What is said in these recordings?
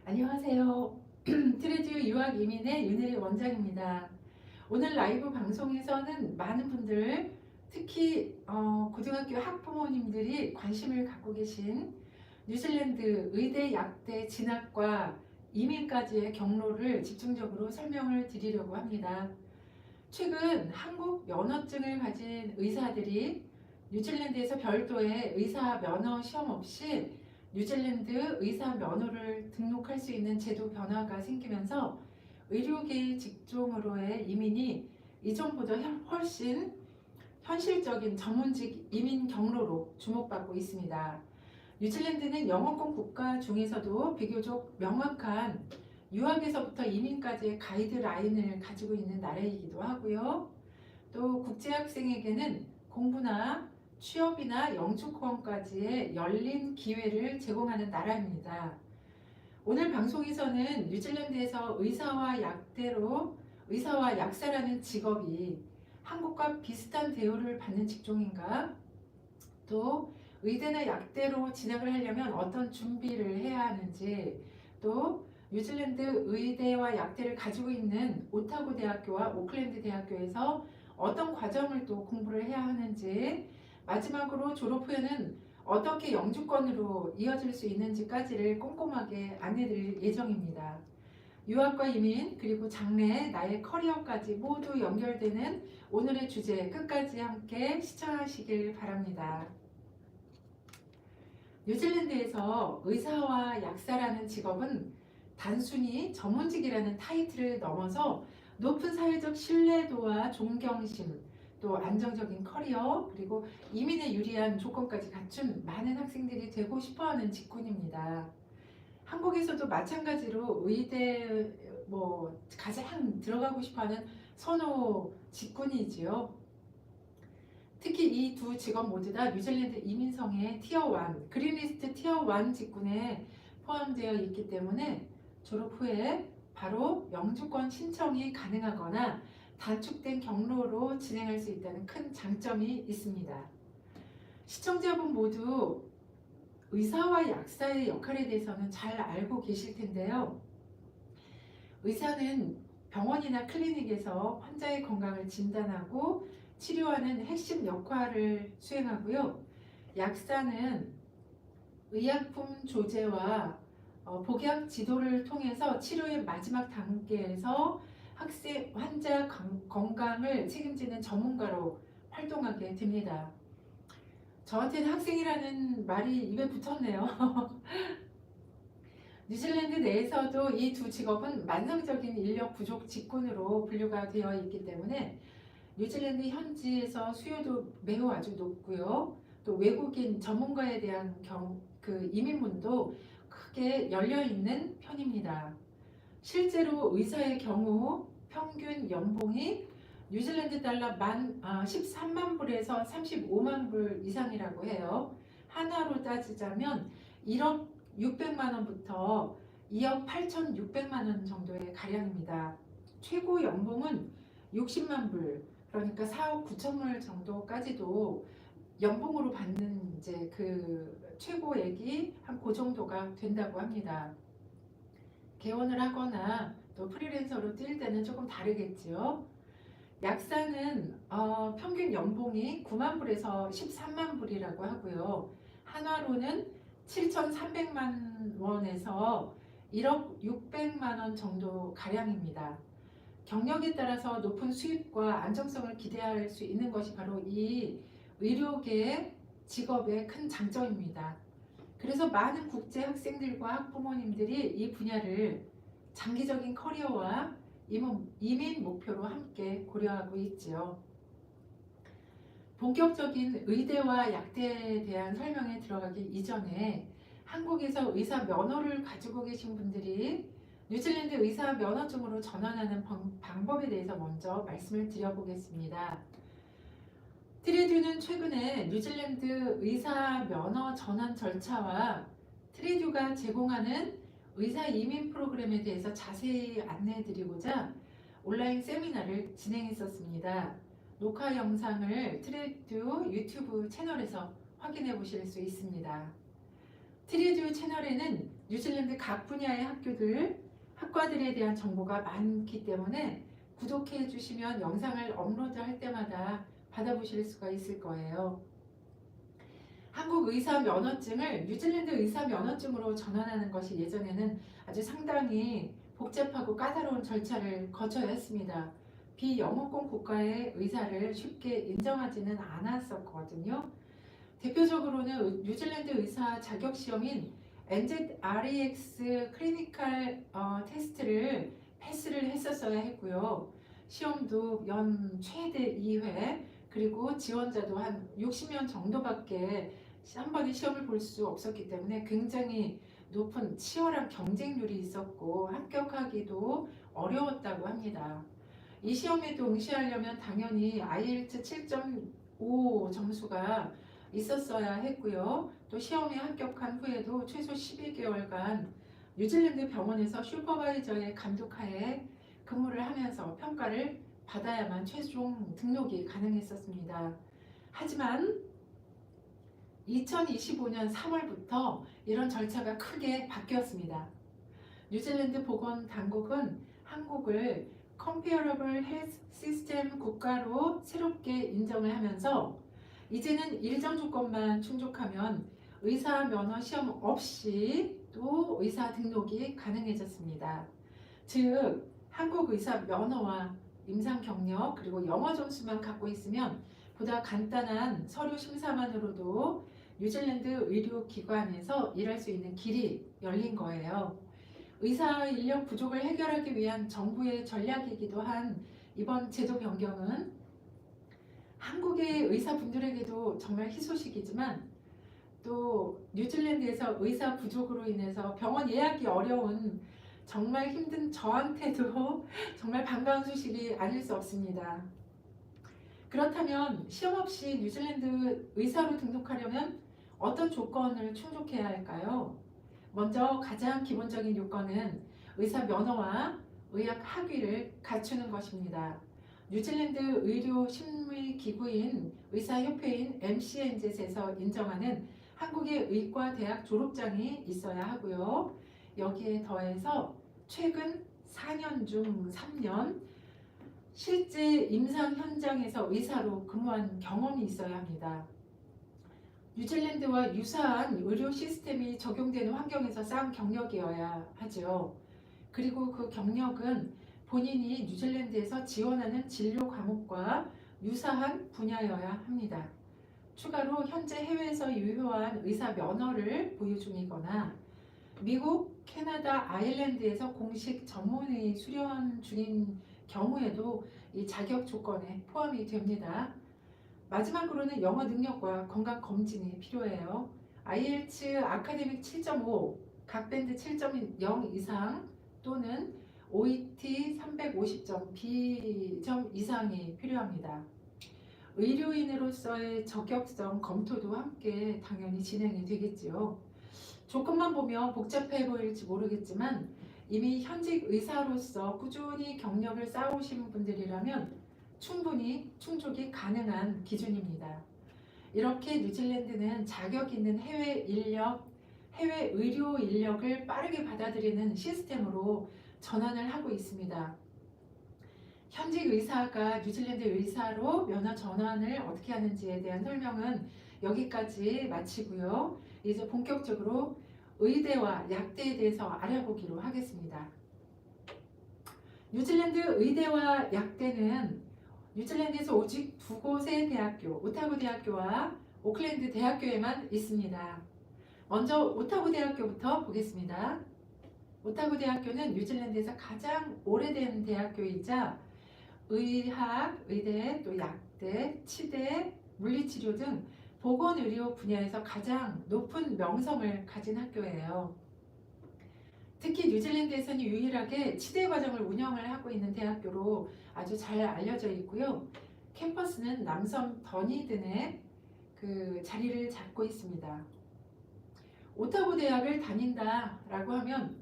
안녕하세요. 트레듀 유학 이민의 윤혜리 원장입니다. 오늘 라이브 방송에서는 많은 분들, 특히 고등학교 학부모님들이 관심을 갖고 계신 뉴질랜드 의대 약대 진학과 이민까지의 경로를 집중적으로 설명을 드리려고 합니다. 최근 한국 면허증을 가진 의사들이 뉴질랜드에서 별도의 의사 면허 시험 없이 뉴질랜드 의사 면허를 등록할 수 있는 제도 변화가 생기면서 의료계 직종으로의 이민이 이전보다 훨씬 현실적인 전문직 이민 경로로 주목받고 있습니다. 뉴질랜드는 영어권 국가 중에서도 비교적 명확한 유학에서부터 이민까지의 가이드라인을 가지고 있는 나라이기도 하고요. 또 국제학생에게는 공부나 취업이나 영주권까지의 열린 기회를 제공하는 나라입니다. 오늘 방송에서는 뉴질랜드에서 의사와 약사라는 직업이 한국과 비슷한 대우를 받는 직종인가, 또 의대나 약대로 진학을 하려면 어떤 준비를 해야 하는지, 또 뉴질랜드 의대와 약대를 가지고 있는 오타고 대학교와 오클랜드 대학교에서 어떤 과정을 또 공부를 해야 하는지, 마지막으로 졸업 후에는 어떻게 영주권으로 이어질 수 있는지까지를 꼼꼼하게 안내드릴 예정입니다. 유학과 이민, 그리고 장래, 나의 커리어까지 모두 연결되는 오늘의 주제 끝까지 함께 시청하시길 바랍니다. 뉴질랜드에서 의사와 약사라는 직업은 단순히 전문직이라는 타이틀을 넘어서 높은 사회적 신뢰도와 존경심, 또 안정적인 커리어, 그리고 이민에 유리한 조건까지 갖춘 많은 학생들이 되고 싶어하는 직군입니다. 한국에서도 마찬가지로 의대 가장 들어가고 싶어하는 선호 직군이지요. 특히 이 두 직업 모두 다 뉴질랜드 이민성의 티어 1, 그린리스트 티어 1 직군에 포함되어 있기 때문에 졸업 후에 바로 영주권 신청이 가능하거나 단축된 경로로 진행할 수 있다는 큰 장점이 있습니다. 시청자분 모두 의사와 약사의 역할에 대해서는 잘 알고 계실 텐데요. 의사는 병원이나 클리닉에서 환자의 건강을 진단하고 치료하는 핵심 역할을 수행하고요. 약사는 의약품 조제와 복약 지도를 통해서 치료의 마지막 단계에서 환자 건강을 책임지는 전문가로 활동하게 됩니다. 저한테는 학생이라는 말이 입에 붙었네요. 뉴질랜드 내에서도 이 두 직업은 만성적인 인력 부족 직군으로 분류가 되어 있기 때문에 뉴질랜드 현지에서 수요도 매우 아주 높고요. 또 외국인 전문가에 대한 이민문도 크게 열려 있는 편입니다. 실제로 의사의 경우 평균 연봉이 뉴질랜드 달러 13만 불에서 35만 불 이상이라고 해요. 한화로 따지자면 1억 600만 원부터 2억 8,600만 원 정도의 가량입니다. 최고 연봉은 60만 불, 그러니까 4억 9천 불 정도까지도 연봉으로 받는 이제 그 최고액이 한 그 정도가 된다고 합니다. 개원을 하거나 또 프리랜서로 뛸 때는 조금 다르겠지요. 약사는 평균 연봉이 9만 불에서 13만 불이라고 하고요. 한화로는 7,300만 원에서 1억 600만 원 정도 가량입니다. 경력에 따라서 높은 수입과 안정성을 기대할 수 있는 것이 바로 이 의료계 직업의 큰 장점입니다. 그래서 많은 국제 학생들과 학부모님들이 이 분야를 장기적인 커리어와 이민 목표로 함께 고려하고 있지요. 본격적인 의대와 약대에 대한 설명에 들어가기 이전에 한국에서 의사 면허를 가지고 계신 분들이 뉴질랜드 의사 면허증으로 전환하는 방법에 대해서 먼저 말씀을 드려보겠습니다. 트레듀는 최근에 뉴질랜드 의사 면허 전환 절차와 트레듀가 제공하는 의사 이민 프로그램에 대해서 자세히 안내해드리고자 온라인 세미나를 진행했었습니다. 녹화 영상을 트레듀 유튜브 채널에서 확인해 보실 수 있습니다. 트레듀 채널에는 뉴질랜드 각 분야의 학과들에 대한 정보가 많기 때문에 구독해 주시면 영상을 업로드할 때마다 받아보실 수가 있을 거예요. 한국 의사 면허증을 뉴질랜드 의사 면허증으로 전환하는 것이 예전에는 아주 상당히 복잡하고 까다로운 절차를 거쳐야 했습니다. 비영어권 국가의 의사를 쉽게 인정하지는 않았었거든요. 대표적으로는 뉴질랜드 의사 자격 시험인 NZREX 클리니컬 테스트를 패스를 했었어야 했고요. 시험도 연 최대 2회, 그리고 지원자도 한 60명 정도밖에 한 번에 시험을 볼 수 없었기 때문에 굉장히 높은 치열한 경쟁률이 있었고 합격하기도 어려웠다고 합니다. 이 시험에도 응시하려면 당연히 IELTS 7.5 점수가 있었어야 했고요. 또 시험에 합격한 후에도 최소 12개월간 뉴질랜드 병원에서 슈퍼바이저의 감독하에 근무를 하면서 평가를 받아야만 최종 등록이 가능했었습니다. 하지만 2025년 3월부터 이런 절차가 크게 바뀌었습니다. 뉴질랜드 보건당국은 한국을 Comparable Health System 국가로 새롭게 인정을 하면서 이제는 일정 조건만 충족하면 의사 면허 시험 없이 또 의사 등록이 가능해졌습니다. 즉 한국 의사 면허와 임상 경력 그리고 영어 점수만 갖고 있으면 보다 간단한 서류 심사만으로도 뉴질랜드 의료기관에서 일할 수 있는 길이 열린 거예요. 의사 인력 부족을 해결하기 위한 정부의 전략이기도 한 이번 제도 변경은 한국의 의사분들에게도 정말 희소식이지만 또 뉴질랜드에서 의사 부족으로 인해서 병원 예약이 어려운 정말 힘든 저한테도 정말 반가운 소식이 아닐 수 없습니다. 그렇다면 시험 없이 뉴질랜드 의사로 등록하려면 어떤 조건을 충족해야 할까요? 먼저 가장 기본적인 요건은 의사 면허와 의학 학위를 갖추는 것입니다. 뉴질랜드 의료심의기구인 의사협회인 MCNZ에서 인정하는 한국의 의과대학 졸업장이 있어야 하고요. 여기에 더해서 최근 4년 중 3년 실제 임상 현장에서 의사로 근무한 경험이 있어야 합니다. 뉴질랜드와 유사한 의료 시스템이 적용되는 환경에서 쌓은 경력이어야 하죠. 그리고 그 경력은 본인이 뉴질랜드에서 지원하는 진료 과목과 유사한 분야여야 합니다. 추가로 현재 해외에서 유효한 의사 면허를 보유 중이거나 미국, 캐나다, 아일랜드에서 공식 전문의 수련 중인 경우에도 이 자격 조건에 포함이 됩니다. 마지막으로는 영어 능력과 건강 검진이 필요해요. IELTS 아카데믹 7.5, 각 밴드 7.0 이상 또는 OET 350점, B점 이상이 필요합니다. 의료인으로서의 적격성 검토도 함께 당연히 진행이 되겠지요. 조건만 보면 복잡해 보일지 모르겠지만 이미 현직 의사로서 꾸준히 경력을 쌓아오신 분들이라면 충분히 충족이 가능한 기준입니다. 이렇게 뉴질랜드는 자격 있는 해외 의료 인력을 빠르게 받아들이는 시스템으로 전환을 하고 있습니다. 현직 의사가 뉴질랜드 의사로 면허 전환을 어떻게 하는지에 대한 설명은 여기까지 마치고요. 이제 본격적으로 의대와 약대에 대해서 알아보기로 하겠습니다. 뉴질랜드 의대와 약대는 뉴질랜드에서 오직 두 곳의 대학교, 오타고 대학교와 오클랜드 대학교에만 있습니다. 먼저 오타고 대학교부터 보겠습니다. 오타고 대학교는 뉴질랜드에서 가장 오래된 대학교이자 의학, 의대, 또 약대, 치대, 물리치료 등 보건의료 분야에서 가장 높은 명성을 가진 학교예요. 특히 뉴질랜드에서는 유일하게 치대 과정을 운영을 하고 있는 대학교로 아주 잘 알려져 있고요. 캠퍼스는 남섬 더니든에 그 자리를 잡고 있습니다. 오타고 대학을 다닌다라고 하면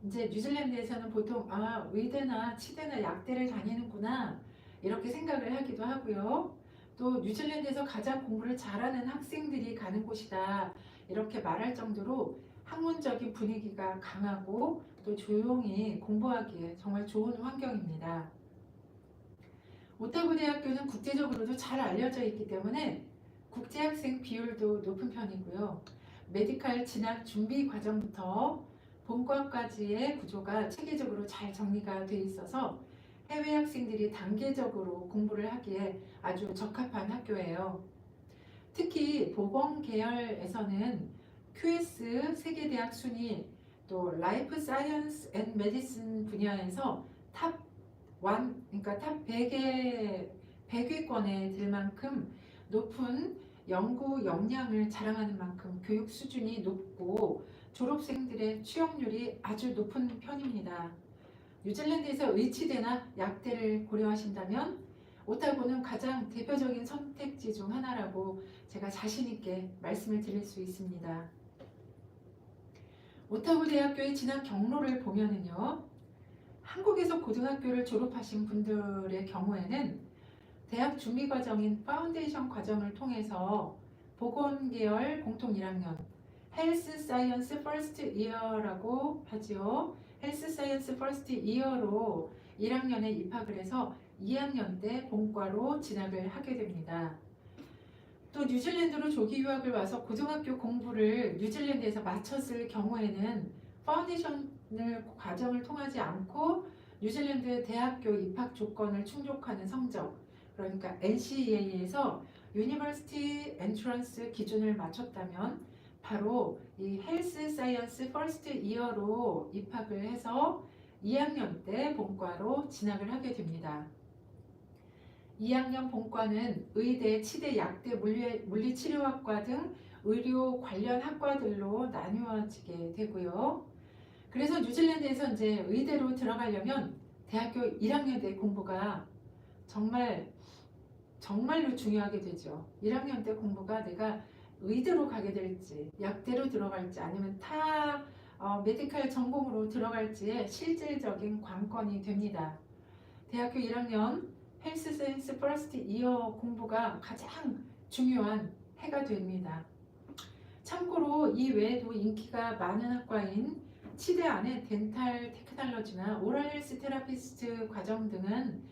이제 뉴질랜드에서는 보통 의대나 치대나 약대를 다니는구나 이렇게 생각을 하기도 하고요. 또 뉴질랜드에서 가장 공부를 잘하는 학생들이 가는 곳이다 이렇게 말할 정도로 학문적인 분위기가 강하고 또 조용히 공부하기에 정말 좋은 환경입니다. 오타고 대학교는 국제적으로도 잘 알려져 있기 때문에 국제학생 비율도 높은 편이고요. 메디칼 진학 준비 과정부터 본과까지의 구조가 체계적으로 잘 정리가 돼 있어서 해외 학생들이 단계적으로 공부를 하기에 아주 적합한 학교예요. 특히 보건 계열에서는 QS 세계대학 순위, 또 라이프 사이언스 앤 메디슨 분야에서 탑 1, 그러니까 탑 100위권에 들 만큼 높은 연구 역량을 자랑하는 만큼 교육 수준이 높고 졸업생들의 취업률이 아주 높은 편입니다. 뉴질랜드에서 의치대나 약대를 고려하신다면 오타고는 가장 대표적인 선택지 중 하나라고 제가 자신 있게 말씀을 드릴 수 있습니다. 오타고 대학교의 진학 경로를 보면은요, 한국에서 고등학교를 졸업하신 분들의 경우에는 대학 준비 과정인 파운데이션 과정을 통해서 보건 계열 공통 1학년 헬스 사이언스 퍼스트 이어라고 하지요. 헬스 사이언스 퍼스트 이어로 1학년에 입학을 해서 2학년 때 본과로 진학을 하게 됩니다. 또 뉴질랜드로 조기 유학을 와서 고등학교 공부를 뉴질랜드에서 마쳤을 경우에는 파운데이션을 과정을 통하지 않고 뉴질랜드 대학교 입학 조건을 충족하는 성적, 그러니까 NCEA에서 유니버시티 엔트런스 기준을 맞췄다면 바로 이 헬스 사이언스 퍼스트 이어로 입학을 해서 2학년 때 본과로 진학을 하게 됩니다. 2학년 본과는 의대, 치대, 약대, 물리치료학과 등 의료 관련 학과들로 나누어지게 되고요. 그래서 뉴질랜드에서 이제 의대로 들어가려면 대학교 1학년 때 공부가 정말로 중요하게 되죠. 1학년 때 공부가 내가 의대로 가게 될지, 약대로 들어갈지, 아니면 메디칼 전공으로 들어갈지의 실질적인 관건이 됩니다. 대학교 1학년 헬스 사이언스 퍼스트 이어 공부가 가장 중요한 해가 됩니다. 참고로 이 외에도 인기가 많은 학과인 치대 안에 덴탈 테크놀로지나 오럴 헬스 테라피스트 과정 등은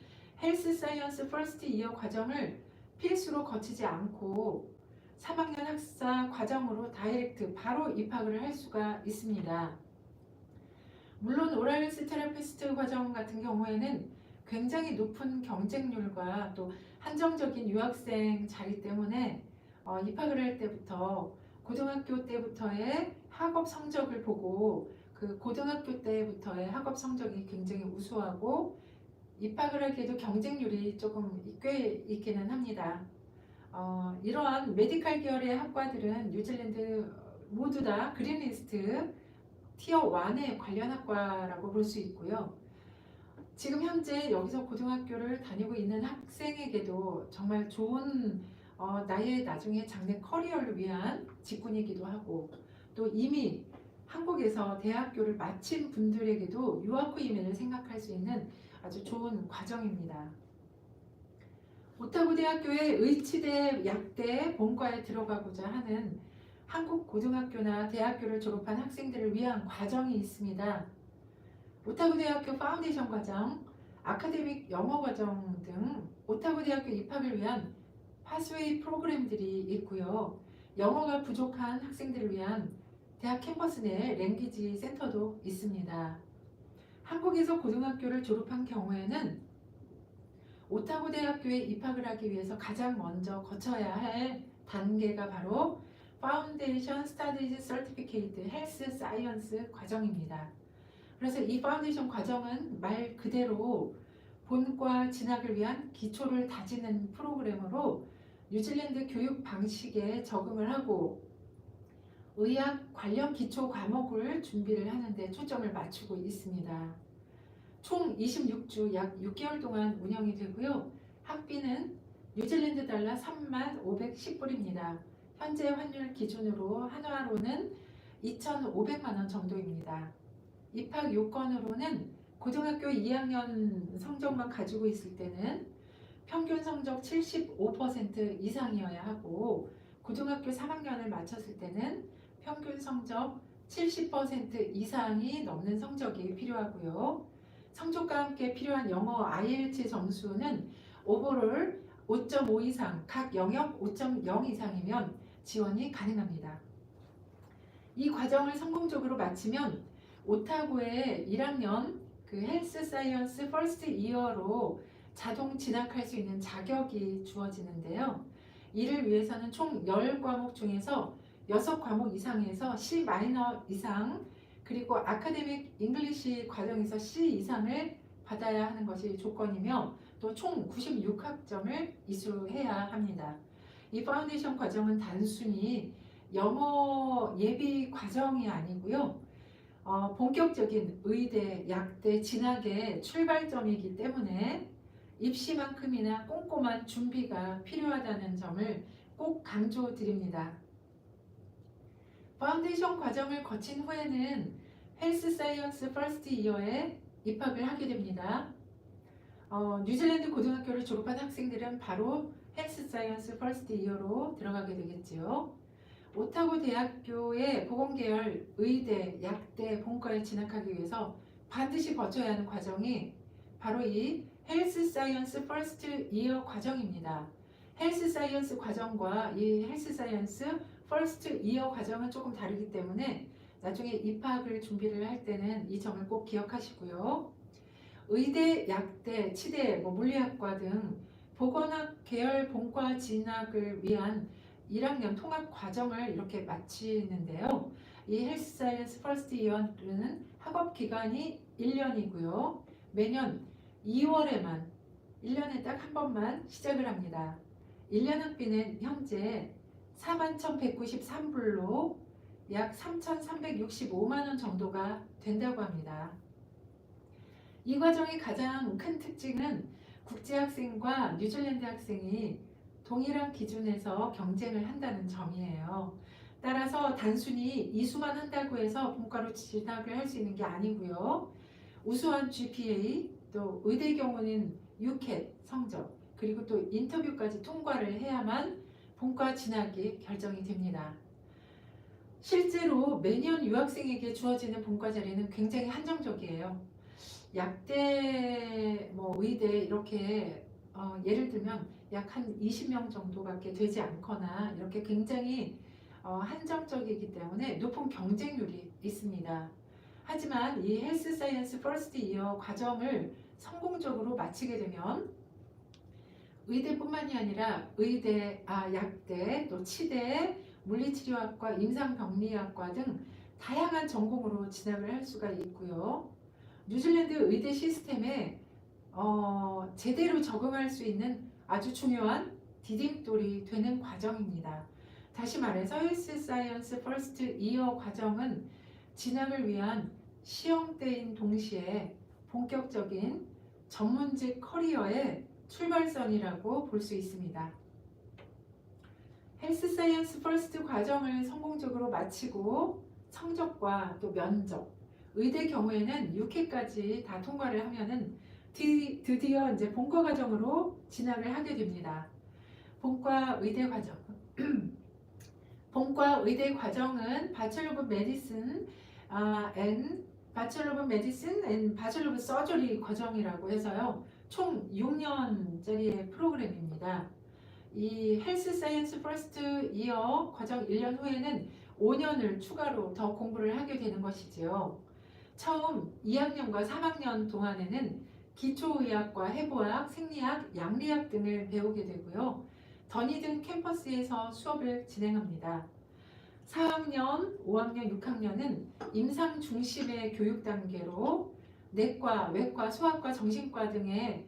헬스 사이언스 퍼스트 이어 과정을 필수로 거치지 않고 3학년 학사 과정으로 다이렉트 바로 입학을 할 수가 있습니다. 물론 오럴 헬스 테라피스트 과정 같은 경우에는 굉장히 높은 경쟁률과 또 한정적인 유학생 자리 때문에 입학을 할 때부터 고등학교 때부터의 학업 성적을 보고 그 고등학교 때부터의 학업 성적이 굉장히 우수하고 입학을 하기에도 경쟁률이 조금 꽤 있기는 합니다. 이러한 메디칼 계열의 학과들은 뉴질랜드 모두 다 그린리스트 티어 1의 관련 학과라고 볼 수 있고요. 지금 현재 여기서 고등학교를 다니고 있는 학생에게도 정말 좋은 나의 나중에 장래 커리어를 위한 직군이기도 하고 또 이미 한국에서 대학교를 마친 분들에게도 유학 후 이민을 생각할 수 있는 아주 좋은 과정입니다. 오타고 대학교의 의치대, 약대, 본과에 들어가고자 하는 한국 고등학교나 대학교를 졸업한 학생들을 위한 과정이 있습니다. 오타고 대학교 파운데이션 과정, 아카데믹 영어 과정 등 오타고 대학교 입학을 위한 파스웨이 프로그램들이 있고요. 영어가 부족한 학생들을 위한 대학 캠퍼스 내 랭귀지 센터도 있습니다. 한국에서 고등학교를 졸업한 경우에는 오타고 대학교에 입학을 하기 위해서 가장 먼저 거쳐야 할 단계가 바로 파운데이션 스터디즈 서티피케이트 헬스 사이언스 과정입니다. 그래서 이 파운데이션 과정은 말 그대로 본과 진학을 위한 기초를 다지는 프로그램으로 뉴질랜드 교육 방식에 적응을 하고 의학 관련 기초 과목을 준비를 하는데 초점을 맞추고 있습니다. 총 26주 약 6개월 동안 운영이 되고요. 학비는 뉴질랜드 달러 35,110불입니다. 현재 환율 기준으로 한화로는 2,500만 원 정도입니다. 입학 요건으로는 고등학교 2학년 성적만 가지고 있을 때는 평균 성적 75% 이상이어야 하고 고등학교 3학년을 마쳤을 때는 평균 성적 70% 이상이 넘는 성적이 필요하고요. 성적과 함께 필요한 영어 IELTS 점수는 오버롤 5.5 이상, 각 영역 5.0 이상이면 지원이 가능합니다. 이 과정을 성공적으로 마치면 오타고의 1학년 그 헬스 사이언스 퍼스트 이어로 자동 진학할 수 있는 자격이 주어지는데요. 이를 위해서는 총 10과목 중에서 6과목 이상에서 C 마이너 이상, 그리고 아카데믹 잉글리시 과정에서 C 이상을 받아야 하는 것이 조건이며 또 총 96학점을 이수해야 합니다. 이 파운데이션 과정은 단순히 영어 예비 과정이 아니고요. 본격적인 의대, 약대 진학의 출발점이기 때문에 입시만큼이나 꼼꼼한 준비가 필요하다는 점을 꼭 강조드립니다. 파운데이션 과정을 거친 후에는 헬스 사이언스 퍼스트 이어에 입학을 하게 됩니다. 뉴질랜드 고등학교를 졸업한 학생들은 바로 헬스 사이언스 퍼스트 이어로 들어가게 되겠지요. 오타고 대학교의 보건계열 의대, 약대, 본과에 진학하기 위해서 반드시 거쳐야 하는 과정이 바로 이 헬스 사이언스 퍼스트 이어 과정입니다. 헬스 사이언스 과정과 이 헬스 사이언스 퍼스트 이어 과정은 조금 다르기 때문에 나중에 입학을 준비를 할 때는 이 점을 꼭 기억하시고요. 의대, 약대, 치대, 물리학과 등 보건학 계열 본과 진학을 위한 1학년 통합 과정을 이렇게 마치는데요. 이 헬스 사이언스 퍼스트 이어는 학업 기간이 1년이고요. 매년 2월에만 1년에 딱 한 번만 시작을 합니다. 1년 학비는 현재 41,193불로 약 3,365만 원 정도가 된다고 합니다. 이 과정의 가장 큰 특징은 국제학생과 뉴질랜드 학생이 동일한 기준에서 경쟁을 한다는 점이에요. 따라서 단순히 이수만 한다고 해서 본과로 진학을 할 수 있는 게 아니고요. 우수한 GPA, 또 의대 경우는 UCAT 성적, 그리고 또 인터뷰까지 통과를 해야만 본과 진학이 결정이 됩니다. 실제로 매년 유학생에게 주어지는 본과 자리는 굉장히 한정적이에요. 약대, 의대 이렇게 예를 들면 약 한 20명 정도밖에 되지 않거나 이렇게 굉장히 한정적이기 때문에 높은 경쟁률이 있습니다. 하지만 이 헬스 사이언스 퍼스트 이어 과정을 성공적으로 마치게 되면 의대뿐만이 아니라 의대, 약대, 또 치대, 물리치료학과, 임상병리학과 등 다양한 전공으로 진학을 할 수가 있고요. 뉴질랜드 의대 시스템에 제대로 적응할 수 있는 아주 중요한 디딤돌이 되는 과정입니다. 다시 말해서 헬스 사이언스 퍼스트 이어 과정은 진학을 위한 시험대인 동시에 본격적인 전문직 커리어의 출발선이라고 볼 수 있습니다. 헬스 사이언스 퍼스트 과정을 성공적으로 마치고 성적과 또 면접, 의대 경우에는 6회까지 다 통과를 하면은 드디어 이제 본과 과정으로 진학을 하게 됩니다. 본과 의대 과정. 본과 의대 과정은 Bachelor of Medicine and Bachelor of Medicine and Bachelor of Surgery 과정이라고 해서요. 총 6년짜리의 프로그램입니다. 이 헬스 사이언스 퍼스트 이어 과정 1년 후에는 5년을 추가로 더 공부를 하게 되는 것이지요. 처음 2학년과 3학년 동안에는 기초의학과 해부학, 생리학, 양리학 등을 배우게 되고요. 더니든 캠퍼스에서 수업을 진행합니다. 4학년, 5학년, 6학년은 임상 중심의 교육 단계로 내과, 외과, 소아과, 정신과 등의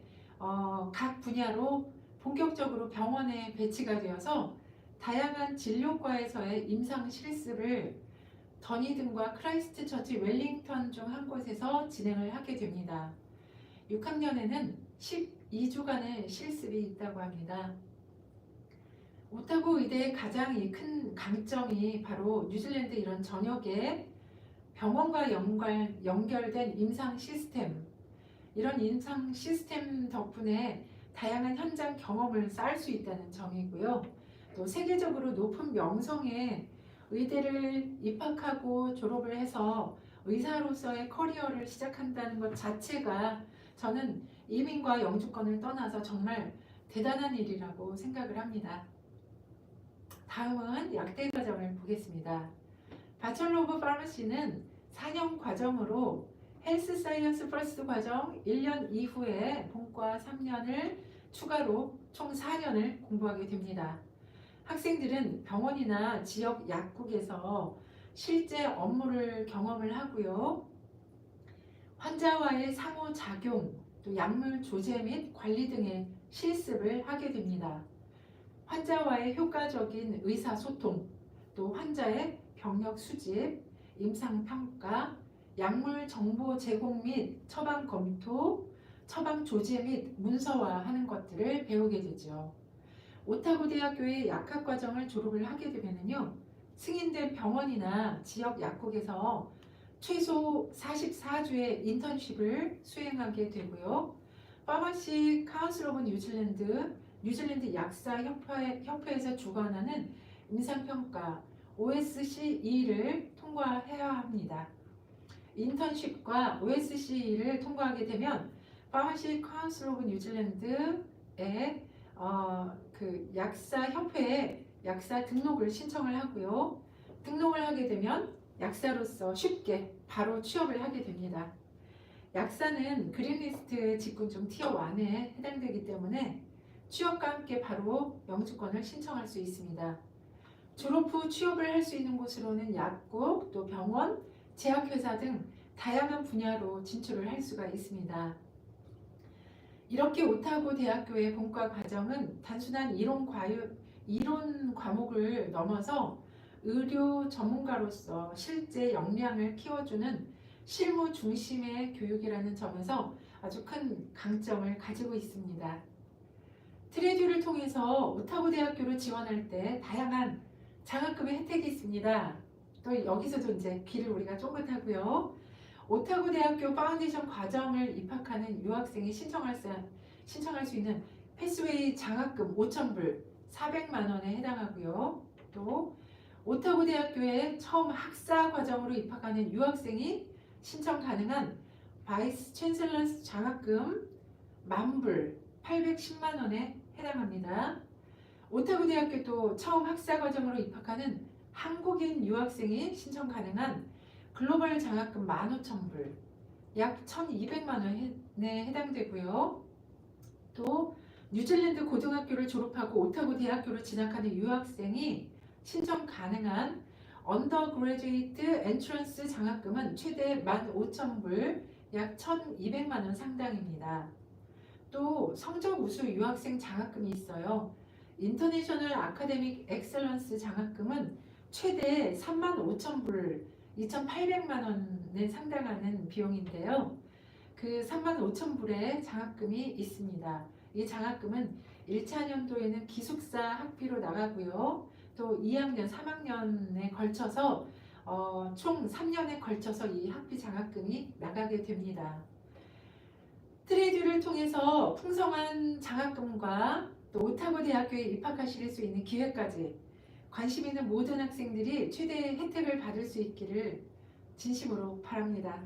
각 분야로 본격적으로 병원에 배치가 되어서 다양한 진료과에서의 임상 실습을 더니든과 크라이스트 처치 웰링턴 중 한 곳에서 진행을 하게 됩니다. 6학년에는 12주간의 실습이 있다고 합니다. 오타고 의대의 가장 큰 강점이 바로 뉴질랜드 이런 전역에 병원과 연결된 임상 시스템, 이런 임상 시스템 덕분에 다양한 현장 경험을 쌓을 수 있다는 점이고요. 또 세계적으로 높은 명성의 의대를 입학하고 졸업을 해서 의사로서의 커리어를 시작한다는 것 자체가 저는 이민과 영주권을 떠나서 정말 대단한 일이라고 생각을 합니다. 다음은 약대 과정을 보겠습니다. 바첼러 오브 파머시는 4년 과정으로 헬스 사이언스 퍼스트 과정 1년 이후에 본과 3년을 추가로 총 4년을 공부하게 됩니다. 학생들은 병원이나 지역 약국에서 실제 업무를 경험을 하고요. 환자와의 상호작용, 또 약물 조제 및 관리 등의 실습을 하게 됩니다. 환자와의 효과적인 의사소통, 또 환자의 병력 수집, 임상평가, 약물 정보 제공 및 처방 검토, 처방 조제 및 문서화하는 것들을 배우게 되죠. 오타고 대학교의 약학과정을 졸업을 하게 되면요, 승인된 병원이나 지역 약국에서 최소 44주의 인턴십을 수행하게 되고요. 파마시 카운슬 오브 뉴질랜드 약사 협회에서 주관하는 임상평가 OSCE를 통과해야 합니다. 인턴십과 OSCE를 통과하게 되면 파마시 카운슬 오브 뉴질랜드의 그 약사 협회에 약사 등록을 신청을 하고요. 등록을 하게 되면 약사로서 쉽게 바로 취업을 하게 됩니다. 약사는 그린리스트 직군중 티어 1에 해당되기 때문에 취업과 함께 바로 영주권을 신청할 수 있습니다. 졸업 후 취업을 할 수 있는 곳으로는 약국, 또 병원, 제약회사 등 다양한 분야로 진출을 할 수가 있습니다. 이렇게 오타고 대학교의 본과 과정은 단순한 이론 과목을 넘어서 의료 전문가로서 실제 역량을 키워주는 실무 중심의 교육이라는 점에서 아주 큰 강점을 가지고 있습니다. 트레듀를 통해서 오타고 대학교로 지원할 때 다양한 장학금의 혜택이 있습니다. 또 여기서도 이제 길을 우리가 쫑긋하고요. 오타고 대학교 파운데이션 과정을 입학하는 유학생이 신청할 수 있는 패스웨이 장학금 5,000불 400만 원에 해당하고요. 또 오타고 대학교에 처음 학사 과정으로 입학하는 유학생이 신청 가능한 바이스 챈슬러스 장학금 10,000불 810만 원에 해당합니다. 오타고 대학교도 처음 학사 과정으로 입학하는 한국인 유학생이 신청 가능한 글로벌 장학금 15,000불 약 1,200만 원에 해당되고요. 또 뉴질랜드 고등학교를 졸업하고 오타고 대학교로 진학하는 유학생이 신청 가능한 언더그래듀에이트 엔트런스 장학금은 최대 15,000불 약 1,200만 원 상당입니다. 또 성적 우수 유학생 장학금이 있어요. 인터내셔널 아카데믹 엑셀런스 장학금은 최대 35,000불 2,800만 원에 상당하는 비용인데요. 그 35,000불의 장학금이 있습니다. 이 장학금은 1차 년도에는 기숙사 학비로 나가고요. 또 2학년, 3학년에 걸쳐서 총 3년에 걸쳐서 이 학비 장학금이 나가게 됩니다. 트레이드를 통해서 풍성한 장학금과 또 오타고 대학교에 입학하실 수 있는 기회까지 관심 있는 모든 학생들이 최대의 혜택을 받을 수 있기를 진심으로 바랍니다.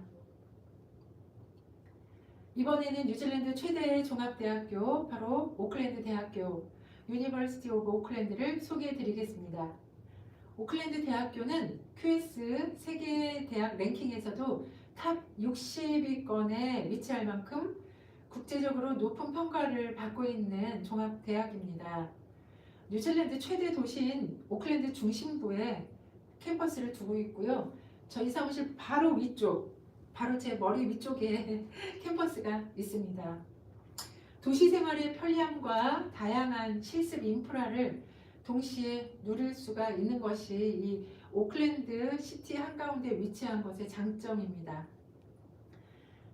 이번에는 뉴질랜드 최대의 종합대학교 바로 오클랜드 대학교 유니버시티 오브 오클랜드를 소개해 드리겠습니다. 오클랜드 대학교는 QS 세계 대학 랭킹에서도 탑 60위권에 위치할 만큼 국제적으로 높은 평가를 받고 있는 종합대학입니다. 뉴질랜드 최대 도시인 오클랜드 중심부에 캠퍼스를 두고 있고요. 저희 사무실 바로 위쪽, 바로 제 머리 위쪽에 캠퍼스가 있습니다. 도시 생활의 편리함과 다양한 실습 인프라를 동시에 누릴 수가 있는 것이 이 오클랜드 시티 한가운데 위치한 것의 장점입니다.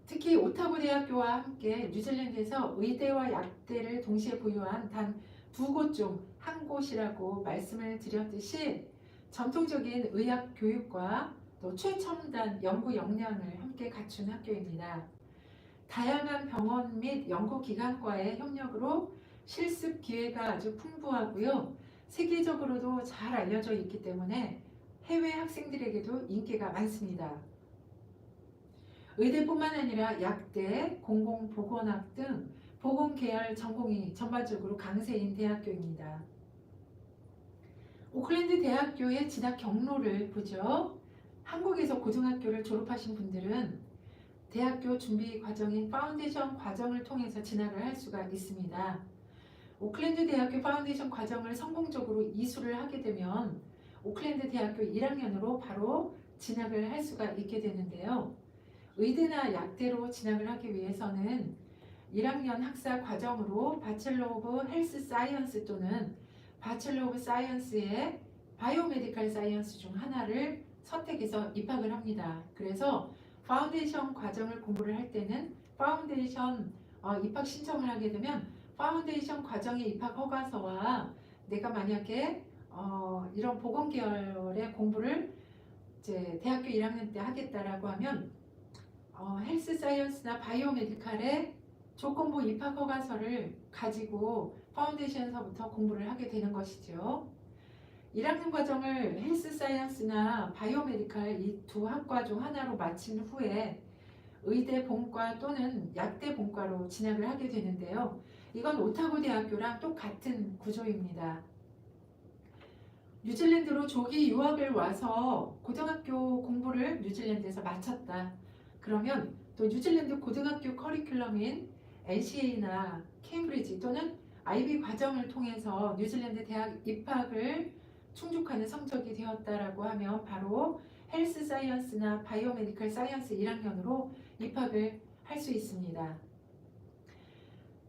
특히 오타고 대학교와 함께 뉴질랜드에서 의대와 약대를 동시에 보유한 단 2곳 중 한 곳이라고 말씀을 드렸듯이 전통적인 의학 교육과 또 최첨단 연구 역량을 함께 갖춘 학교입니다. 다양한 병원 및 연구기관과의 협력으로 실습 기회가 아주 풍부하고요. 세계적으로도 잘 알려져 있기 때문에 해외 학생들에게도 인기가 많습니다. 의대뿐만 아니라 약대, 공공보건학 등 보건계열 전공이 전반적으로 강세인 대학교입니다. 오클랜드 대학교의 진학 경로를 보죠. 한국에서 고등학교를 졸업하신 분들은 대학교 준비 과정인 파운데이션 과정을 통해서 진학을 할 수가 있습니다. 오클랜드 대학교 파운데이션 과정을 성공적으로 이수를 하게 되면 오클랜드 대학교 1학년으로 바로 진학을 할 수가 있게 되는데요. 의대나 약대로 진학을 하기 위해서는 1학년 학사 과정으로 바첼러 오브 헬스 사이언스 또는 바첼러 오브 사이언스의 바이오메디컬 사이언스 중 하나를 선택해서 입학을 합니다. 그래서 파운데이션 과정을 공부를 할 때는 파운데이션 입학 신청을 하게 되면 파운데이션 과정의 입학 허가서와 내가 만약에 이런 보건 계열의 공부를 이제 대학교 1학년 때 하겠다라고 하면 헬스 사이언스나 바이오메디컬의 조건부 입학 허가서를 가지고 파운데이션에서부터 공부를 하게 되는 것이죠. 1학년 과정을 헬스 사이언스나 바이오메디컬 이 두 학과 중 하나로 마친 후에 의대 본과 또는 약대 본과로 진학을 하게 되는데요. 이건 오타고 대학교랑 똑같은 구조입니다. 뉴질랜드로 조기 유학을 와서 고등학교 공부를 뉴질랜드에서 마쳤다. 그러면 또 뉴질랜드 고등학교 커리큘럼인 NCA나 케임브리지 또는 IB 과정을 통해서 뉴질랜드 대학 입학을 충족하는 성적이 되었다라고 하면 바로 헬스 사이언스나 바이오메디컬 사이언스 1학년으로 입학을 할 수 있습니다.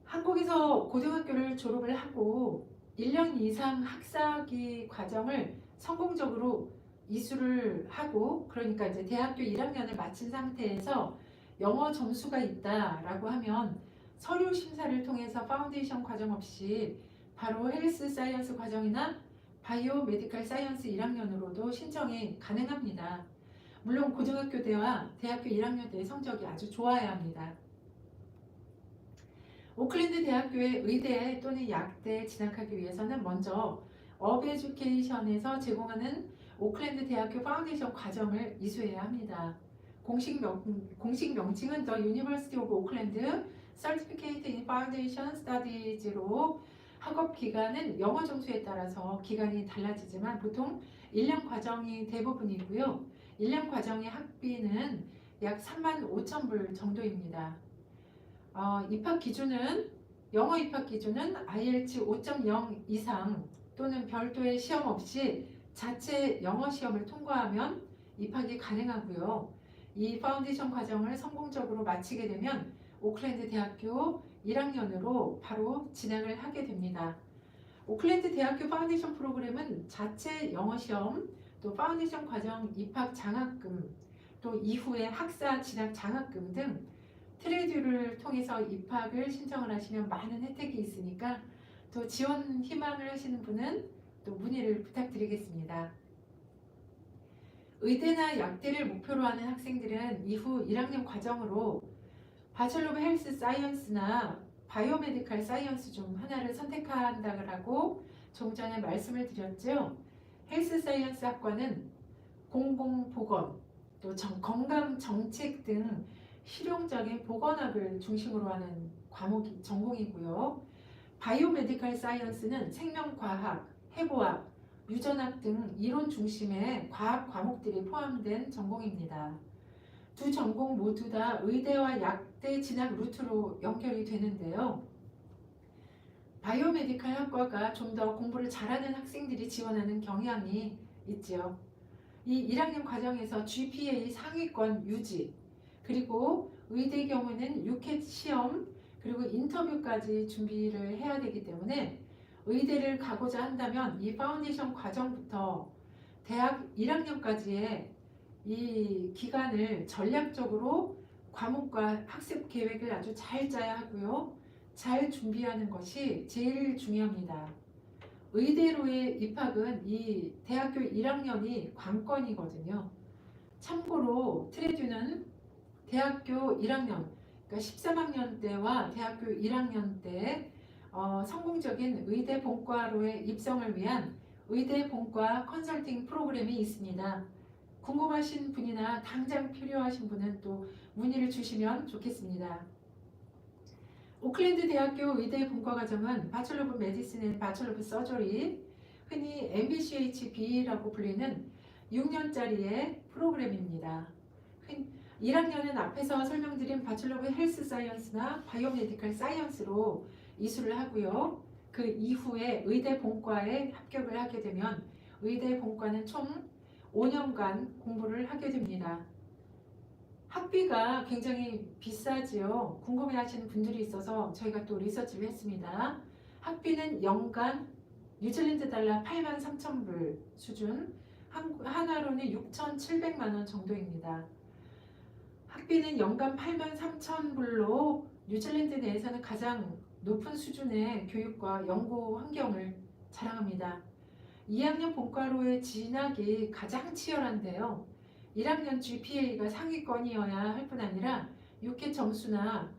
한국에서 고등학교를 졸업을 하고 1년 이상 학사기 과정을 성공적으로 이수를 하고 그러니까 이제 대학교 1학년을 마친 상태에서 영어 점수가 있다라고 하면 서류 심사를 통해서 파운데이션 과정 없이 바로 헬스 사이언스 과정이나 바이오 메디컬 사이언스 1학년으로도 신청이 가능합니다. 물론 고등학교 때와 대학교 1학년 때의 성적이 아주 좋아야 합니다. 오클랜드 대학교의 의대 또는 약대에 진학하기 위해서는 먼저 업에듀케이션에서 제공하는 오클랜드 대학교 파운데이션 과정을 이수해야 합니다. 공식 명칭은 The University of Auckland Certificate in Foundation Studies로 학업 기간은 영어 점수에 따라서 기간이 달라지지만 보통 1년 과정이 대부분이고요. 1년 과정의 학비는 약 35,000불 정도입니다. 입학 기준은 영어 입학 기준은 IELTS 5.0 이상 또는 별도의 시험 없이 자체 영어 시험을 통과하면 입학이 가능하고요. 이 파운데이션 과정을 성공적으로 마치게 되면 오클랜드 대학교 1학년으로 바로 진학을 하게 됩니다. 오클랜드 대학교 파운데이션 프로그램은 자체 영어 시험, 또 파운데이션 과정 입학 장학금, 또 이후에 학사 진학 장학금 등 트레이드를 통해서 입학을 신청을 하시면 많은 혜택이 있으니까 또 지원 희망을 하시는 분은 또 문의를 부탁드리겠습니다. 의대나 약대를 목표로 하는 학생들은 이후 1학년 과정으로 바첼러 오브 헬스 사이언스나 바이오메디컬 사이언스 중 하나를 선택한다고 좀 전에 말씀을 드렸죠. 헬스 사이언스 학과는 공공보건, 또 건강 정책 등 실용적인 보건학을 중심으로 하는 과목이 전공이고요. 바이오메디컬 사이언스는 생명과학, 해부학, 유전학 등 이론 중심의 과학 과목들이 포함된 전공입니다. 두 전공 모두 다 의대와 약대 진학 루트로 연결이 되는데요. 바이오메디컬 학과가 좀 더 공부를 잘하는 학생들이 지원하는 경향이 있죠. 이 1학년 과정에서 GPA 상위권 유지, 그리고 의대 경우는 유켓 시험, 그리고 인터뷰까지 준비를 해야 되기 때문에 의대를 가고자 한다면 이 파운데이션 과정부터 대학 1학년까지의 이 기간을 전략적으로 과목과 학습 계획을 아주 잘 짜야 하고요. 잘 준비하는 것이 제일 중요합니다. 의대로의 입학은 이 대학교 1학년이 관건이거든요. 참고로 트레듀는 대학교 1학년, 그러니까 13학년 때와 대학교 1학년 때 성공적인 의대 본과로의 입성을 위한 의대 본과 컨설팅 프로그램이 있습니다. 궁금하신 분이나 당장 필요하신 분은 또 문의를 주시면 좋겠습니다. 오클랜드 대학교 의대 본과 과정은 바첼러 오브 메디슨 앤 바첼러 오브 서저리, 흔히 MBCHB라고 불리는 6년짜리의 프로그램입니다. 1학년은 앞에서 설명드린 바첼러 오브 헬스 사이언스나 바이오메디컬 사이언스로 이수를 하고요. 그 이후에 의대 본과에 합격을 하게 되면 의대 본과는 총 5년간 공부를 하게 됩니다. 학비가 굉장히 비싸지요. 궁금해하시는 분들이 있어서 저희가 또 리서치를 했습니다. 학비는 연간 뉴질랜드 달러 83,000불 수준, 하나로는 6,700만 원 정도입니다. 학비는 연간 83,000불로 뉴질랜드 내에서는 가장 높은 수준의 교육과 연구 환경을 자랑합니다. 2학년 본과로의 진학이 가장 치열한데요. 1학년 GPA가 상위권이어야 할 뿐 아니라 6회 점수나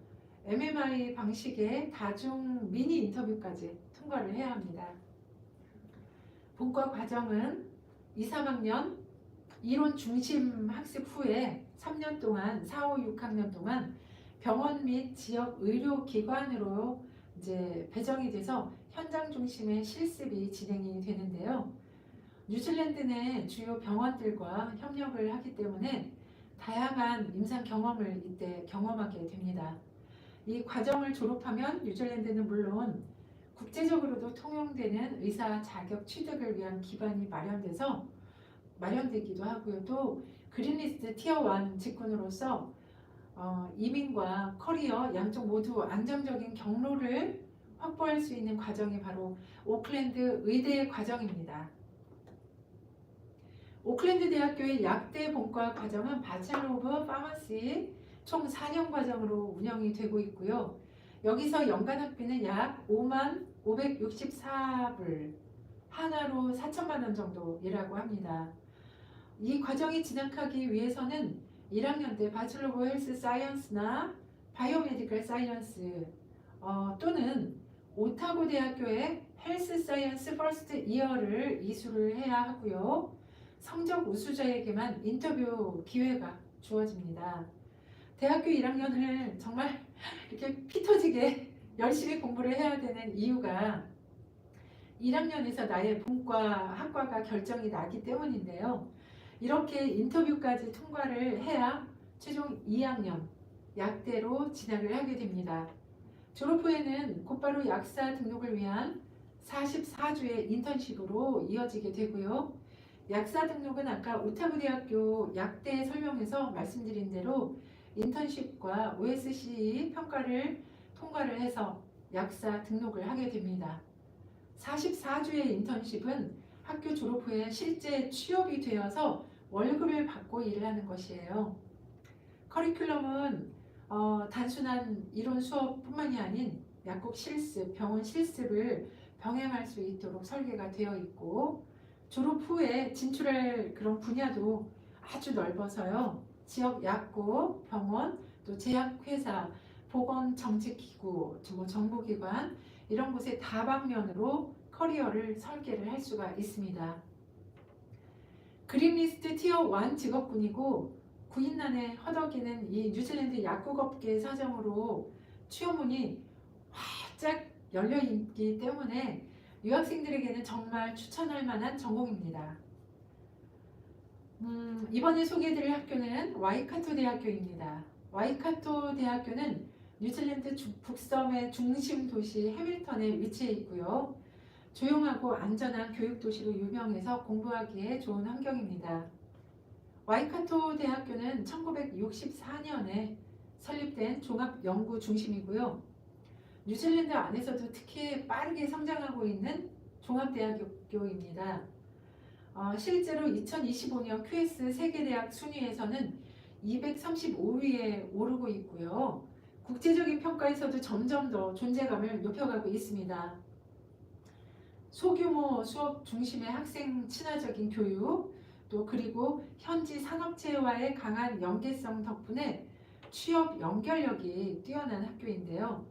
MMI 방식의 다중 미니 인터뷰까지 통과를 해야 합니다. 본과 과정은 2, 3학년 이론 중심 학습 후에 3년 동안 4, 5, 6학년 동안 병원 및 지역 의료기관으로 이제 배정이 돼서 현장 중심의 실습이 진행이 되는데요. 뉴질랜드 내 주요 병원들과 협력을 하기 때문에 다양한 임상 경험을 이때 경험하게 됩니다. 이 과정을 졸업하면 뉴질랜드는 물론 국제적으로도 통용되는 의사 자격 취득을 위한 기반이 마련되기도 하고요. 또 그린리스트 티어 1 직군으로서 이민과 커리어 양쪽 모두 안정적인 경로를 확보할 수 있는 과정이 바로 오클랜드 의대 과정입니다. 오클랜드 대학교의 약대 본과 과정은 바첼러 오브 파머시 총 4년 과정으로 운영이 되고 있고요. 여기서 연간 학비는 약 55,564불, 하나로 4천만 원 정도이라고 합니다. 이 과정에 진학하기 위해서는 1학년 때 바첼러 오브 헬스 사이언스나 바이오메디컬 사이언스 또는 오타고 대학교의 헬스 사이언스 퍼스트 이어를 이수를 해야 하고요. 성적 우수자에게만 인터뷰 기회가 주어집니다. 대학교 1학년을 정말 이렇게 피 터지게 열심히 공부를 해야 되는 이유가 1학년에서 나의 본과 학과가 결정이 나기 때문인데요. 이렇게 인터뷰까지 통과를 해야 최종 2학년 약대로 진학을 하게 됩니다. 졸업 후에는 곧바로 약사 등록을 위한 44주의 인턴십으로 이어지게 되고요. 약사 등록은 아까 오타고 대학교 약대 설명에서 말씀드린 대로 인턴십과 OSC 평가를 통과를 해서 약사 등록을 하게 됩니다. 44주의 인턴십은 학교 졸업 후에 실제 취업이 되어서 월급을 받고 일을 하는 것이에요. 커리큘럼은 단순한 이론 수업뿐만이 아닌 약국 실습, 병원 실습을 병행할 수 있도록 설계가 되어 있고 졸업 후에 진출할 그런 분야도 아주 넓어서요. 지역 약국, 병원, 또 제약회사, 보건정책기구, 정보기관 이런 곳에 다방면으로 커리어를 설계를 할 수가 있습니다. 그린리스트 티어 1 직업군이고 구인난에 허덕이는 이 뉴질랜드 약국업계 사정으로 취업문이 활짝 열려 있기 때문에 유학생들에게는 정말 추천할 만한 전공입니다. 이번에 소개해드릴 학교는 와이카토 대학교입니다. 와이카토 대학교는 뉴질랜드 북섬의 중심 도시 해밀턴에 위치해 있고요. 조용하고 안전한 교육 도시로 유명해서 공부하기에 좋은 환경입니다. 와이카토 대학교는 1964년에 설립된 종합 연구 중심이고요. 뉴질랜드 안에서도 특히 빠르게 성장하고 있는 종합대학교입니다. 실제로 2025년 QS 세계대학 순위에서는 235위에 오르고 있고요. 국제적인 평가에서도 점점 더 존재감을 높여가고 있습니다. 소규모 수업 중심의 학생 친화적인 교육, 또 그리고 현지 산업체와의 강한 연계성 덕분에 취업 연결력이 뛰어난 학교인데요.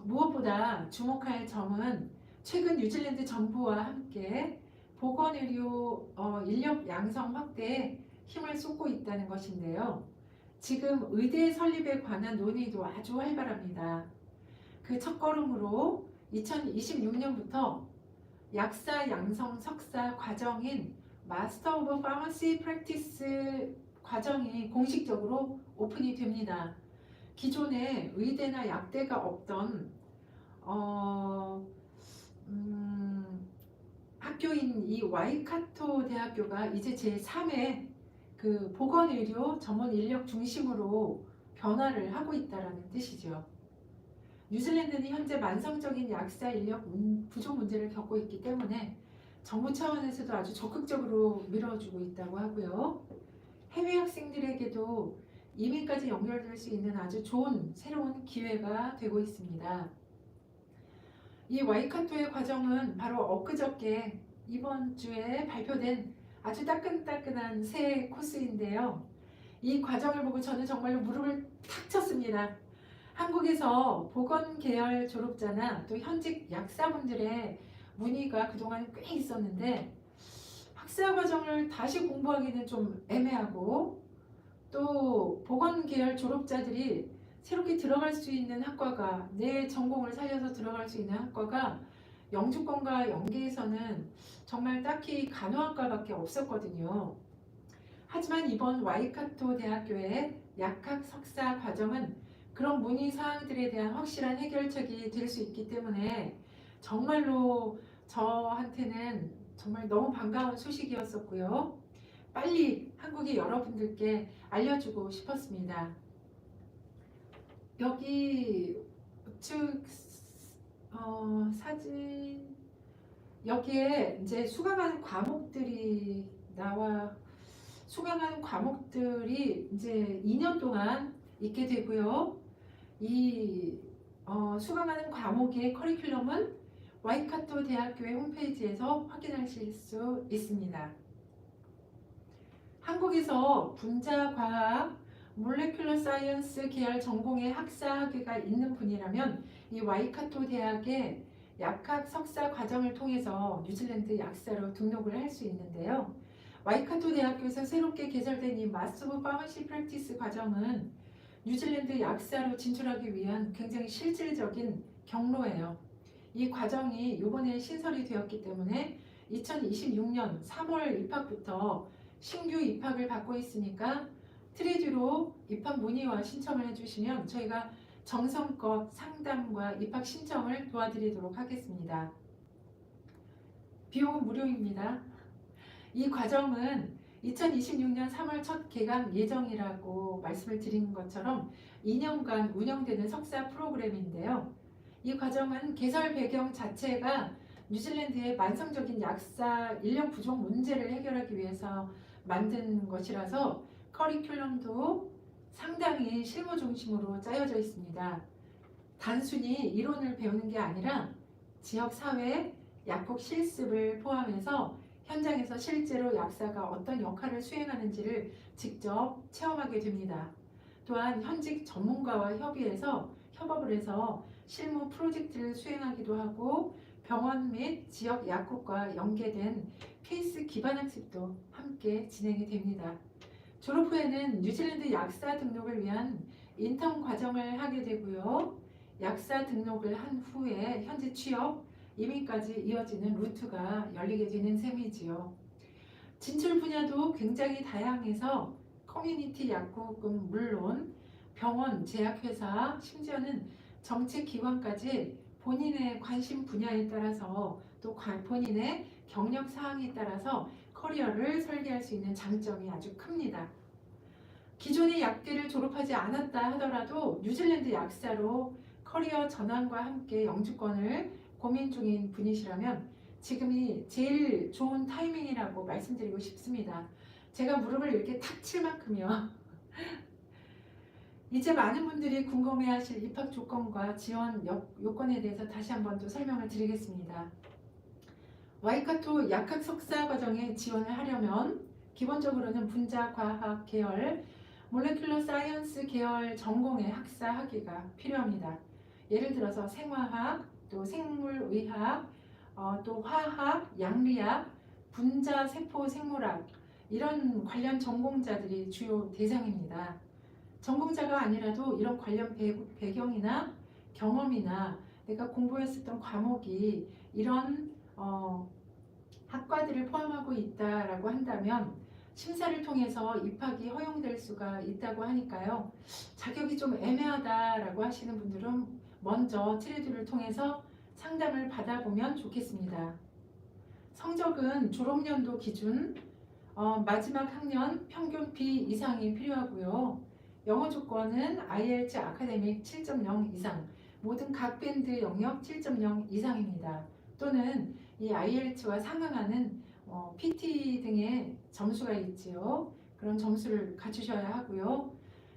무엇보다 주목할 점은 최근 뉴질랜드 정부와 함께 보건의료 인력 양성 확대에 힘을 쏟고 있다는 것인데요. 지금 의대 설립에 관한 논의도 아주 활발합니다. 그 첫걸음으로 2026년부터 약사 양성 석사 과정인 마스터 오브 파머시 프랙티스 과정이 공식적으로 오픈이 됩니다. 기존에 의대나 약대가 없던 학교인 이 와이카토 대학교가 이제 제3의 그 보건의료 전문 인력 중심으로 변화를 하고 있다는 뜻이죠. 뉴질랜드는 현재 만성적인 약사 인력 부족 문제를 겪고 있기 때문에 정부 차원에서도 아주 적극적으로 밀어주고 있다고 하고요. 해외 학생들에게도 이민까지 연결될 수 있는 아주 좋은 새로운 기회가 되고 있습니다. 이 와이카토의 과정은 바로 엊그저께 이번 주에 발표된 아주 따끈따끈한 새 코스인데요. 이 과정을 보고 저는 정말로 무릎을 탁 쳤습니다. 한국에서 보건 계열 졸업자나 또 현직 약사분들의 문의가 그동안 꽤 있었는데 학사 과정을 다시 공부하기는 좀 애매하고 또 보건 계열 졸업자들이 새롭게 들어갈 수 있는 학과가 내 전공을 살려서 들어갈 수 있는 학과가 영주권과 연계에서는 정말 딱히 간호학과밖에 없었거든요. 하지만 이번 와이카토 대학교의 약학 석사 과정은 그런 문의 사항들에 대한 확실한 해결책이 될 수 있기 때문에 정말로 저한테는 정말 너무 반가운 소식이었었고요. 빨리 한국의 여러분들께 알려주고 싶었습니다. 여기 우측 사진 여기에 이제 수강하는 과목들이 수강하는 과목들이 이제 2년 동안 있게 되고요. 이 수강하는 과목의 커리큘럼은 와이카토 대학교의 홈페이지에서 확인하실 수 있습니다. 한국에서 분자과학, 몰레큘러 사이언스 계열 전공의 학사 학위가 있는 분이라면 이 와이카토 대학의 약학 석사 과정을 통해서 뉴질랜드 약사로 등록을 할 수 있는데요. 와이카토 대학교에서 새롭게 개설된 이 마스터 오브 파머시 프랙티스 과정은 뉴질랜드 약사로 진출하기 위한 굉장히 실질적인 경로예요. 이 과정이 이번에 신설이 되었기 때문에 2026년 3월 입학부터 신규 입학을 받고 있으니까 트레듀로 입학 문의와 신청을 해주시면 저희가 정성껏 상담과 입학 신청을 도와드리도록 하겠습니다. 비용은 무료입니다. 이 과정은 2026년 3월 첫 개강 예정이라고 말씀을 드린 것처럼 2년간 운영되는 석사 프로그램인데요. 이 과정은 개설 배경 자체가 뉴질랜드의 만성적인 약사 인력 부족 문제를 해결하기 위해서 만든 것이라서 커리큘럼도 상당히 실무 중심으로 짜여져 있습니다. 단순히 이론을 배우는 게 아니라 지역사회, 약국 실습을 포함해서 현장에서 실제로 약사가 어떤 역할을 수행하는지를 직접 체험하게 됩니다. 또한 현직 전문가와 협업을 해서 실무 프로젝트를 수행하기도 하고 병원 및 지역 약국과 연계된 케이스 기반 학습도 함께 진행이 됩니다. 졸업 후에는 뉴질랜드 약사 등록을 위한 인턴 과정을 하게 되고요. 약사 등록을 한 후에 현재 취업, 이민까지 이어지는 루트가 열리게 되는 셈이지요. 진출 분야도 굉장히 다양해서 커뮤니티 약국은 물론 병원, 제약회사, 심지어는 정책기관까지 본인의 관심 분야에 따라서 또 본인의 경력 사항에 따라서 커리어를 설계할 수 있는 장점이 아주 큽니다. 기존의 약대를 졸업하지 않았다 하더라도 뉴질랜드 약사로 커리어 전환과 함께 영주권을 고민 중인 분이시라면 지금이 제일 좋은 타이밍이라고 말씀드리고 싶습니다. 제가 무릎을 이렇게 탁 칠 만큼요. 이제 많은 분들이 궁금해하실 입학 조건과 지원 요건에 대해서 다시 한번 또 설명을 드리겠습니다. 와이카토 약학 석사 과정에 지원을 하려면 기본적으로는 분자과학 계열, 몰레큘러 사이언스 계열 전공의 학사 학위가 필요합니다. 예를 들어서 생화학, 또 생물의학, 또 화학, 양리학, 분자세포 생물학 이런 관련 전공자들이 주요 대상입니다. 전공자가 아니라도 이런 관련 배경이나 경험이나 내가 공부했었던 과목이 이런 학과들을 포함하고 있다라고 한다면 심사를 통해서 입학이 허용될 수가 있다고 하니까요. 자격이 좀 애매하다라고 하시는 분들은 먼저 트레듀를 통해서 상담을 받아보면 좋겠습니다. 성적은 졸업연도 기준 마지막 학년 평균 B 이상이 필요하고요. 영어 조건은 IELTS 아카데믹 7.0 이상, 모든 각 밴드 영역 7.0 이상입니다. 또는 이 IELTS와 상응하는 PT 등의 점수가 있지요. 그런 점수를 갖추셔야 하고요.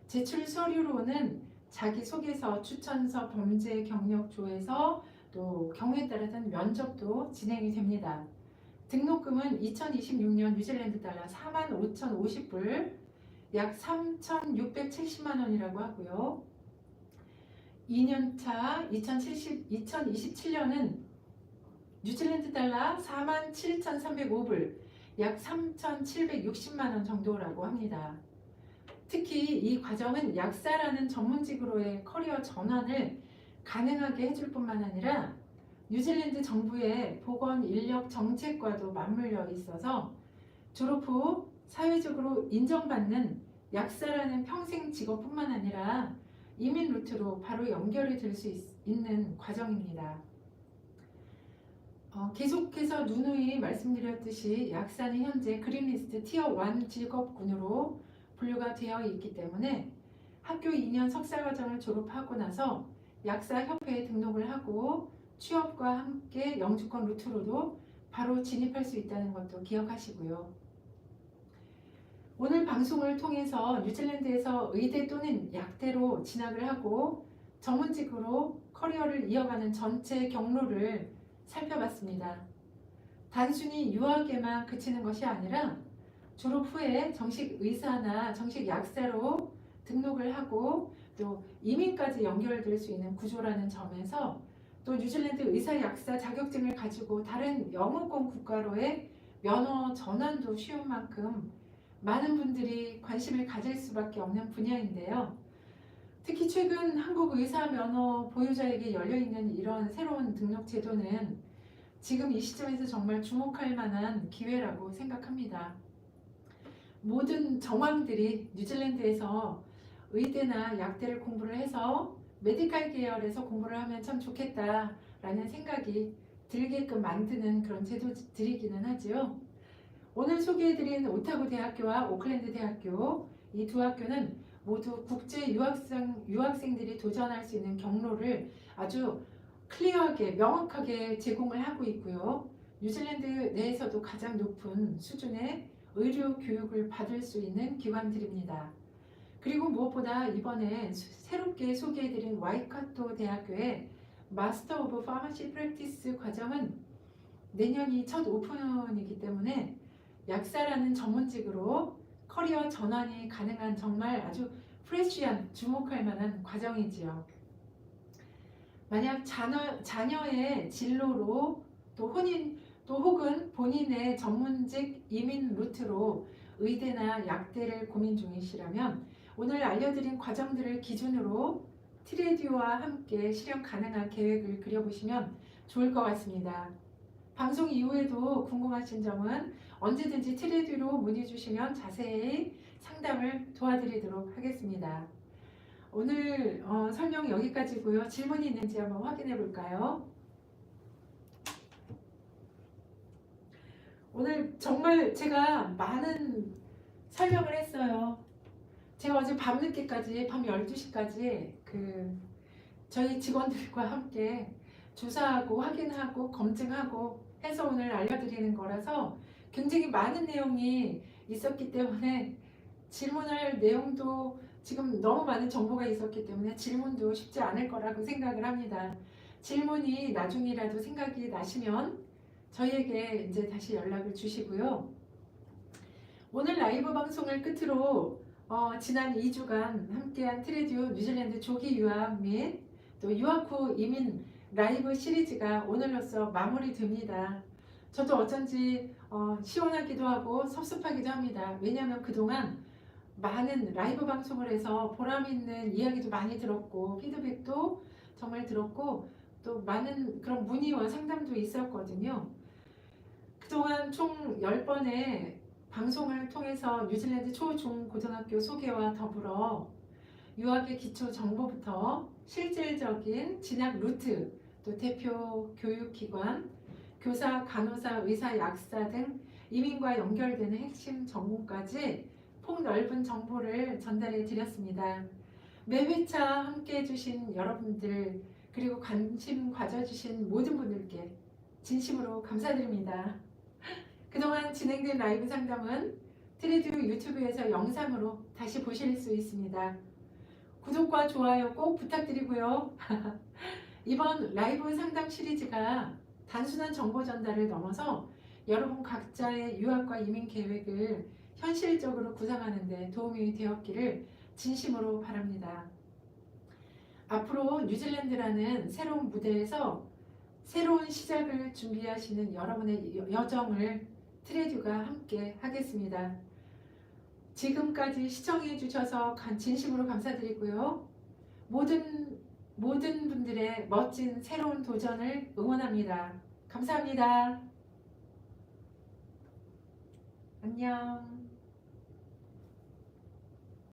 제출 서류로는 자기소개서, 추천서, 범죄 경력 조회서, 또 경우에 따라서는 면접도 진행이 됩니다. 등록금은 2026년 뉴질랜드 달러 45,050불, 약 3,670만 원이라고 하고요. 2년차 2027년은 뉴질랜드 달러 47,305불, 약 3,760만 원 정도라고 합니다. 특히 이 과정은 약사라는 전문직으로의 커리어 전환을 가능하게 해줄 뿐만 아니라 뉴질랜드 정부의 보건 인력 정책과도 맞물려 있어서 졸업 후 사회적으로 인정받는 약사라는 평생 직업뿐만 아니라 이민 루트로 바로 연결이 될 수 있는 과정입니다. 계속해서 누누이 말씀드렸듯이 약사는 현재 그린리스트 티어 1 직업군으로 분류가 되어 있기 때문에 학교 2년 석사과정을 졸업하고 나서 약사협회에 등록을 하고 취업과 함께 영주권 루트로도 바로 진입할 수 있다는 것도 기억하시고요. 오늘 방송을 통해서 뉴질랜드에서 의대 또는 약대로 진학을 하고 전문직으로 커리어를 이어가는 전체 경로를 살펴봤습니다. 단순히 유학에만 그치는 것이 아니라 졸업 후에 정식 의사나 정식 약사로 등록을 하고 또 이민까지 연결될 수 있는 구조라는 점에서 또 뉴질랜드 의사 약사 자격증을 가지고 다른 영어권 국가로의 면허 전환도 쉬운 만큼 많은 분들이 관심을 가질 수밖에 없는 분야인데요. 특히 최근 한국 의사 면허 보유자에게 열려있는 이런 새로운 등록 제도는 지금 이 시점에서 정말 주목할 만한 기회라고 생각합니다. 모든 정황들이 뉴질랜드에서 의대나 약대를 공부를 해서 메디칼 계열에서 공부를 하면 참 좋겠다라는 생각이 들게끔 만드는 그런 제도들이기는 하지요. 오늘 소개해드린 오타고 대학교와 오클랜드 대학교, 이 두 학교는 모두 국제 유학생들이 도전할 수 있는 경로를 아주 클리어하게 명확하게 제공을 하고 있고요. 뉴질랜드 내에서도 가장 높은 수준의 의료 교육을 받을 수 있는 기관들입니다. 그리고 무엇보다 이번에 새롭게 소개해드린 와이카토 대학교의 마스터 오브 파마시 프랙티스 과정은 내년이 첫 오픈이기 때문에 약사라는 전문직으로 커리어 전환이 가능한 정말 아주 프레쉬한 주목할 만한 과정이지요. 만약 자녀의 진로로 또 혹은 본인의 전문직 이민 루트로 의대나 약대를 고민 중이시라면 오늘 알려드린 과정들을 기준으로 트레듀와 함께 실현 가능한 계획을 그려보시면 좋을 것 같습니다. 방송 이후에도 궁금하신 점은 언제든지 트레듀로 문의 주시면 자세히 상담을 도와드리도록 하겠습니다. 오늘 설명 여기까지고요. 질문이 있는지 한번 확인해 볼까요? 오늘 정말 제가 많은 설명을 했어요. 제가 어제 밤늦게까지 밤 12시까지 저희 직원들과 함께 조사하고 확인하고 검증하고 해서 오늘 알려드리는 거라서 굉장히 많은 내용이 있었기 때문에 질문할 내용도 지금 너무 많은 정보가 있었기 때문에 질문도 쉽지 않을 거라고 생각을 합니다. 질문이 나중이라도 생각이 나시면 저희에게 이제 다시 연락을 주시고요. 오늘 라이브 방송을 끝으로 지난 2주간 함께한 트레듀 뉴질랜드 조기 유학 및 또 유학 후 이민 라이브 시리즈가 오늘로써 마무리됩니다. 저도 어쩐지 시원하기도 하고 섭섭하기도 합니다. 왜냐하면 그동안 많은 라이브 방송을 해서 보람 있는 이야기도 많이 들었고 피드백도 정말 들었고 또 많은 그런 문의와 상담도 있었거든요. 그동안 총 10번의 방송을 통해서 뉴질랜드 초, 중, 고등학교 소개와 더불어 유학의 기초 정보부터 실질적인 진학 루트, 또 대표 교육기관, 교사, 간호사, 의사, 약사 등 이민과 연결되는 핵심 정보까지 폭넓은 정보를 전달해 드렸습니다. 매 회차 함께 해주신 여러분들 그리고 관심 가져주신 모든 분들께 진심으로 감사드립니다. 그동안 진행된 라이브 상담은 트레드 유튜브에서 영상으로 다시 보실 수 있습니다. 구독과 좋아요 꼭 부탁드리고요. 이번 라이브 상담 시리즈가 단순한 정보 전달을 넘어서 여러분 각자의 유학과 이민 계획을 현실적으로 구상하는 데 도움이 되었기를 진심으로 바랍니다. 앞으로 뉴질랜드라는 새로운 무대에서 새로운 시작을 준비하시는 여러분의 여정을 트레듀가 함께 하겠습니다. 지금까지 시청해 주셔서 진심으로 감사드리고요. 모든 분들의 멋진 새로운 도전을 응원합니다. 감사합니다. 안녕.